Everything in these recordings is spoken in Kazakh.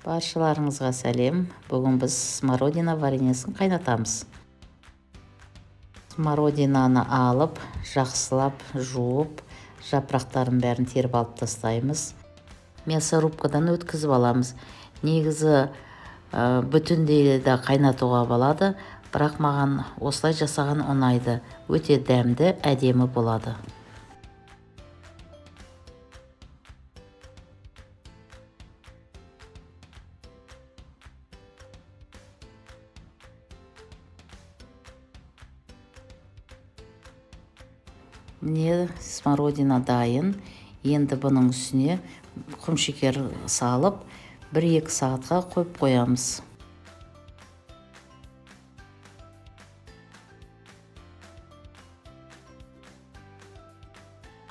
Баршаларыңызға сәлем. Бүгін біз смородина вареньесін қайнатамыз. Смородинаны алып, жақсылап жуып, жапырақтарын бәрін теріп алып тастаймыз. Мясорубкадан өткізіп аламыз. Негізі бүтіндей де қайнатуға болады, бірақ маған осылай жасаған ұнайды. Өте дәмді, әдемі болады. Міне смородина дайын. Енді бұның үстіне құмшекер салып 1-2 сағатқа қойып қоямыз.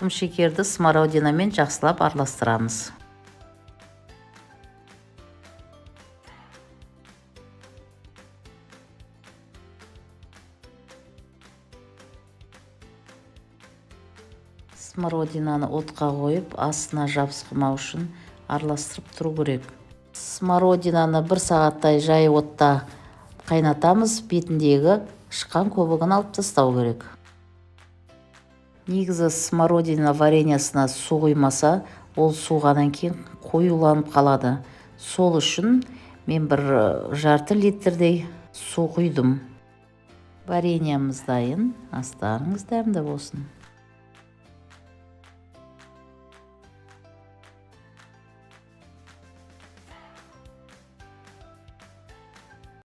Құмшекерді смородинамен жақсылап араластырамыз. Смородинаны отқа қойып, астына жабысқымау үшін араластырып тұру керек. Смородинаны 1 сағаттай жай отта қайнатамыз, бетіндегі шыққан көбігін алып тастау керек. Негізі смородина вареньесіне су құймаса, ол суғаннан кейін қоюланып қалады. Сол үшін мен 1,5 литрдей су құйдым. Вареньеміз дайын, астарыңыз дәмді болсын.